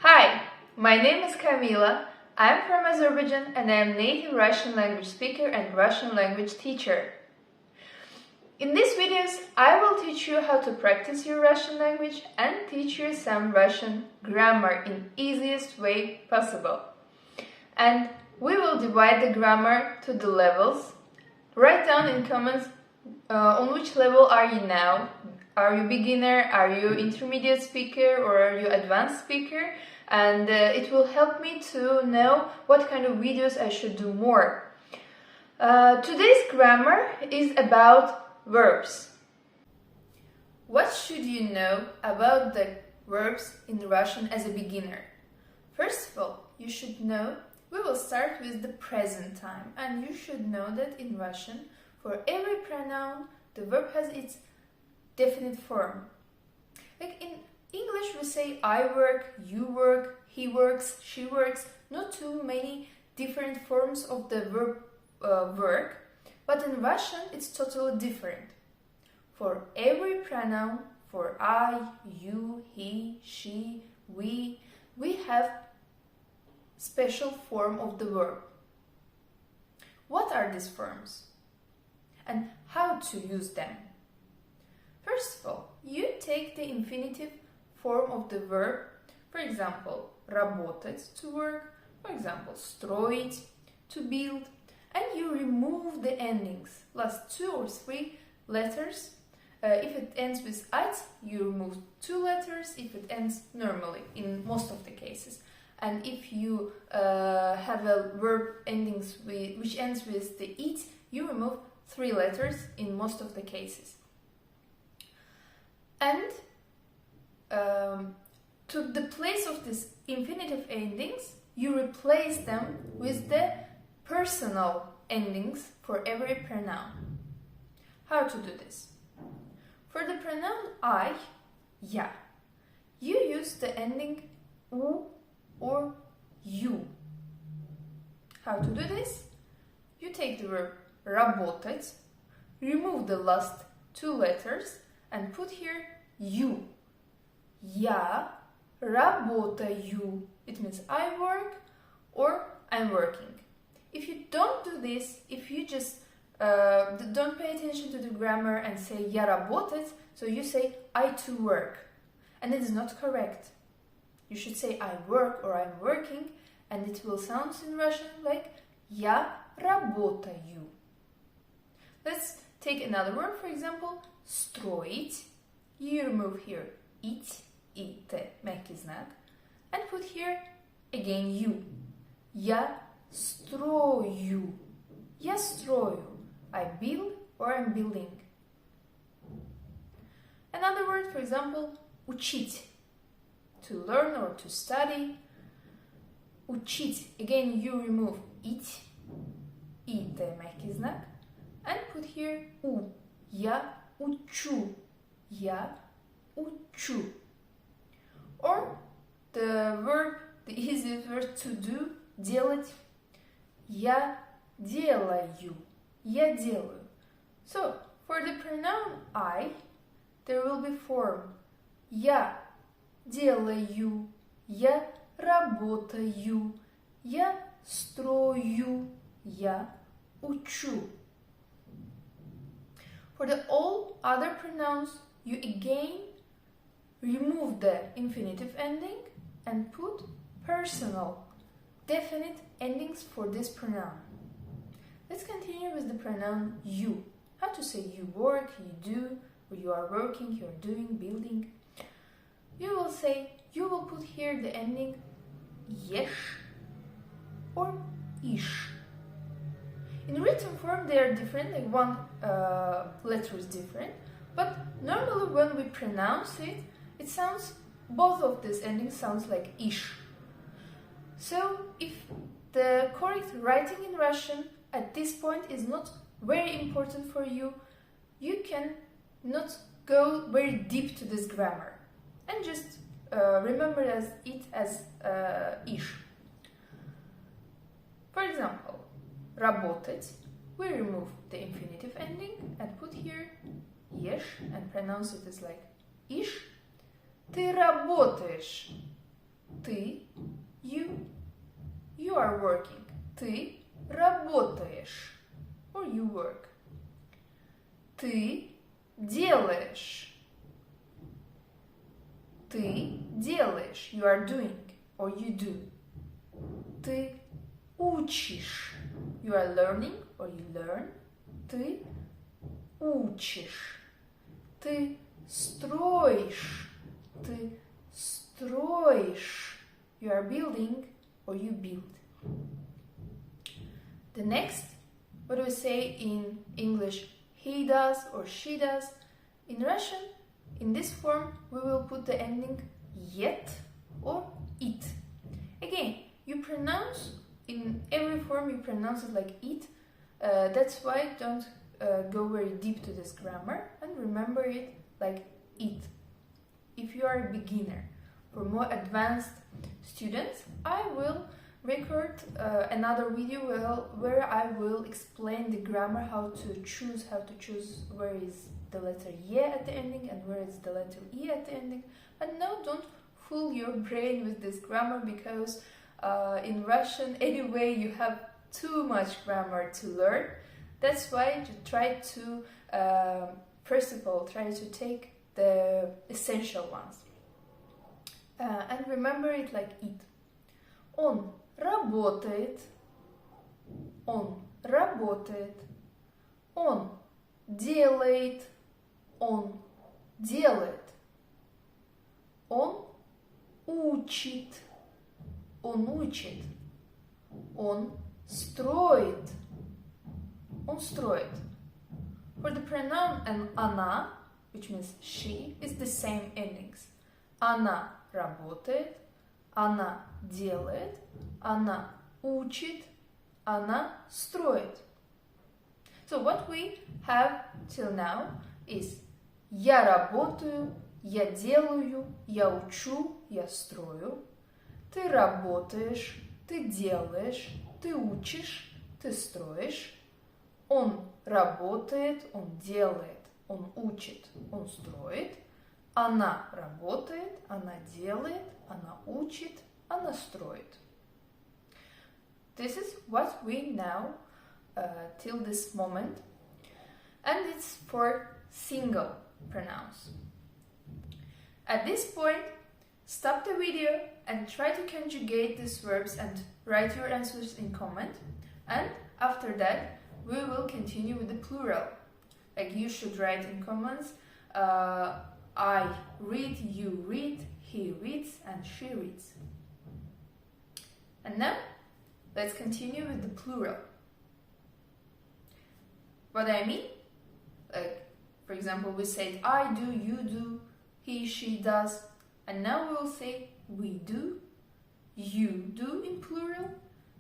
Hi, my name is Kamila. I'm from Azerbaijan and I am native Russian language speaker and Russian language teacher. In these videos, I will teach you how to practice your Russian language and teach you some Russian grammar in easiest way possible. And we will divide the grammar to the levels. Write down in comments on which level are you now. Are you beginner, are you intermediate speaker, or are you advanced speaker? And it will help me to know what kind of videos I should do more. Today's grammar is about verbs. What should you know about the verbs in Russian as a beginner? First of all, you should know we will start with the present time, and you should know that in Russian, for every pronoun, the verb has its definite form. Like in English, we say I work, you work, he works, she works. Not too many different forms of the verb work, but in Russian, it's totally different. For every pronoun, for I, you, he, she, we have special form of the verb. What are these forms? And how to use them? First of all, you take the infinitive form of the verb, for example, работать, to work, for example, строить, to build, and you remove the endings, last 2 or 3 letters. If it ends with "ать", you remove 2 letters, if it ends normally, in most of the cases. And if you have a verb endings which ends with the "it", you remove 3 letters in most of the cases. And to the place of these infinitive endings, you replace them with the personal endings for every pronoun. How to do this? For the pronoun I, я, you use the ending u or you. How to do this? You take the verb работать, remove the last 2 letters, and put here you. Я работаю. It means I work or I'm working. If you don't do this, if you just don't pay attention to the grammar and say я работать, so you say I to work. And it is not correct. You should say I work or I'm working, and it will sound in Russian like я работаю. Let's take another word, for example, строить. You remove here it, мягкий знак, and put here again you. Я строю. Я строю. I build or I'm building. Another word, for example, учить. To learn or to study. Учить. Again, you remove it, мягкий знак, and put here у. Я учу. Я учу. Or the verb, the easiest word to do, делать. Я делаю. Я делаю. So, for the pronoun I, there will be form. Я делаю. Я работаю. Я строю. Я учу. For the all other pronouns, you again remove the infinitive ending and put personal, definite endings for this pronoun. Let's continue with the pronoun you. How to say you work, you do, or you are working, you are doing, building. You will put here the ending ешь or ish. In written form, they are different, like one letter is different, but normally when we pronounce it, it sounds, both of these endings sounds like ish. So if the correct writing in Russian at this point is not very important for you, you can not go very deep to this grammar and just remember it as ish. For example, работать, we remove the infinitive ending and put here ешь and pronounce it as like ish. Ты работаешь. Ты, you. You are working. Ты работаешь. Or you work. Ты делаешь. Ты делаешь. You are doing. Or you do. Ты учишь. You are learning. Or you learn. Ты учишь. Ты строишь. Ты строишь. You are building. Or you build. The next, what do we say in English? He does or she does. In Russian, in this form, we will put the ending yet or it. Again, you pronounce, in every form you pronounce it like it. That's why don't go very deep to this grammar and remember it like it. If you are a beginner. For more advanced students, I will record another video where I will explain the grammar, how to choose where is the letter Y at the ending and where is the letter E at the ending. But no, don't fool your brain with this grammar, because in Russian anyway you have too much grammar to learn. That's why you try to first of all try to take the essential ones. And remember it like it. Он работает. Он работает. Он делает. Он делает. Он учит. Он учит. Он строит. Он строит. For the pronoun and она, which means she, is the same endings. Она работает, она делает, она учит, она строит. So what we have till now is я работаю, я делаю, я учу, я строю. Ты работаешь, ты делаешь, ты учишь, ты строишь. Он работает, он делает, он учит, он строит. Она работает, она делает, она учит, она строит. This is what we know till this moment, and it's for single pronouns. At this point, stop the video and try to conjugate these verbs and write your answers in comment, and after that we will continue with the plural. Like you should write in comments, I read, you read, he reads, and she reads. And now, let's continue with the plural. What I mean? Like, for example, we said I do, you do, he, she does, and now we will say we do, you do in plural,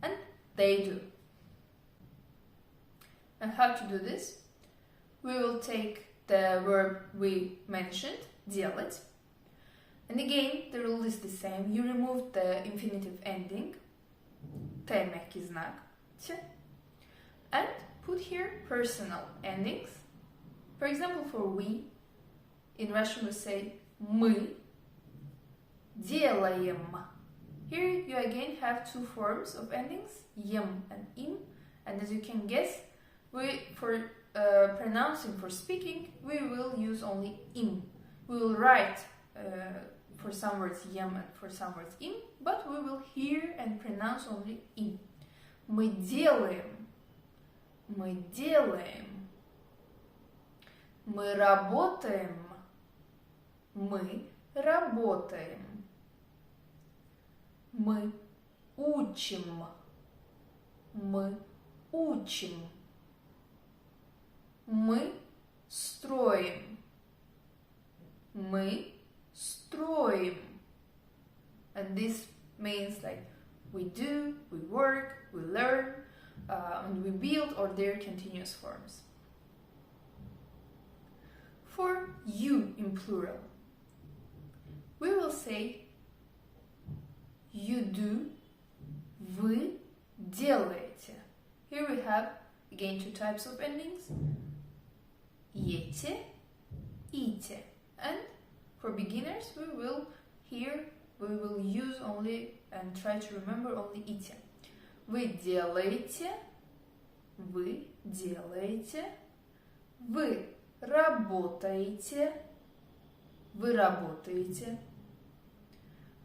and they do. And how to do this? We will take the verb we mentioned, делать. And again, the rule is the same. You remove the infinitive ending, T мягкий знак, T, and put here personal endings. For example, for we, in Russian we say мы делаем. Here you again have two forms of endings, ем and im, and as you can guess, for pronouncing, for speaking, we will use only im. We will write for some words yem and for some words im, but we will hear and pronounce only im. Мы делаем. Мы делаем. Мы работаем. Мы работаем. Мы учим. Мы учим. Мы строим. Мы строим. And this means like we do, we work, we learn, and we build, or their continuous forms. For you in plural, we will say you do, вы делаете. Here we have again two types of endings, ете, ите. And for beginners, we will hear we will use only and try to remember only эти. Вы делаете, вы делаете, вы работаете, вы работаете,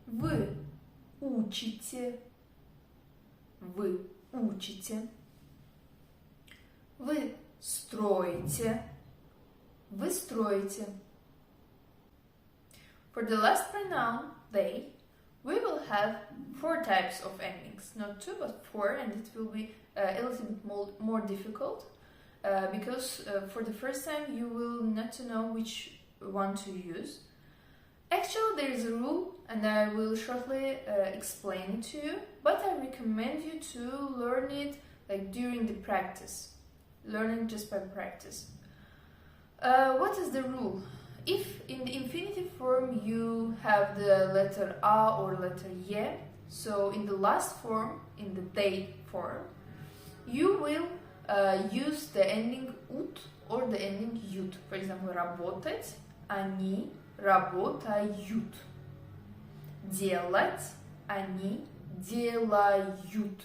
вы учите, вы учите, вы строите, вы строите. For the last pronoun, they, we will have 4 types of endings. Not 2, but 4, and it will be a little bit more difficult because for the first time you will not to know which one to use. Actually, there is a rule, and I will shortly explain it to you, but I recommend you to learn it like during the practice. Learn it just by practice. What is the rule? If in the infinitive form you have the letter a or letter ye, so in the last form, in the they form, you will use the ending ut or the ending ют. For example, работать, они работают. Делать, они делают.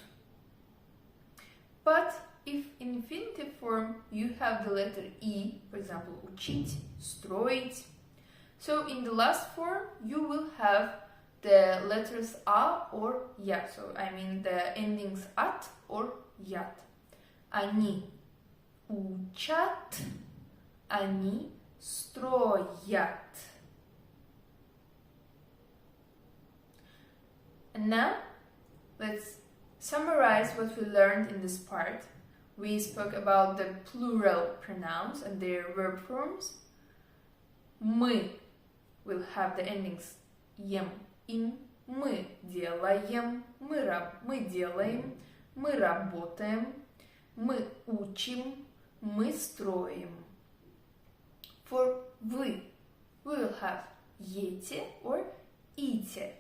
But if in infinitive form you have the letter e, for example, учить, строить, so in the last form you will have the letters a or ya. So I mean the endings at or ят. Они учат, они строят. And now let's summarize what we learned in this part. We spoke about the plural pronouns and their verb forms. Мы will have the endings ем, им. Мы делаем, мы делаем, мы работаем, мы учим, мы строим. For вы, we will have ете or ите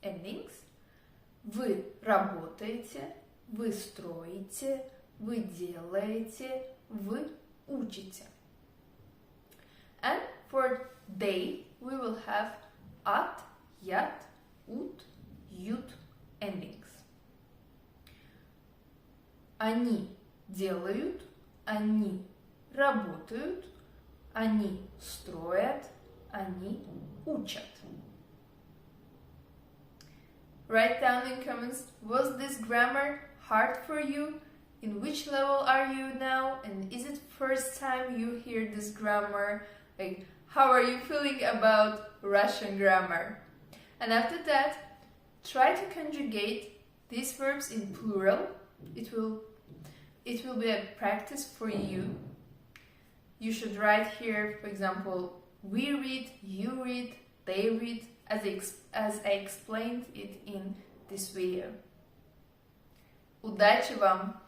endings. Вы работаете, вы строите, вы делаете, вы учите. And for they, we will have at, ят, ут, ют endings. Они делают, они работают, они строят, они учат. Write down in comments, was this grammar hard for you? In which level are you now? And is it first time you hear this grammar? Like, how are you feeling about Russian grammar? And after that, try to conjugate these verbs in plural. It will be a practice for you. You should write here, for example, we read, you read, they read, as I explained it in this video. Удачи вам!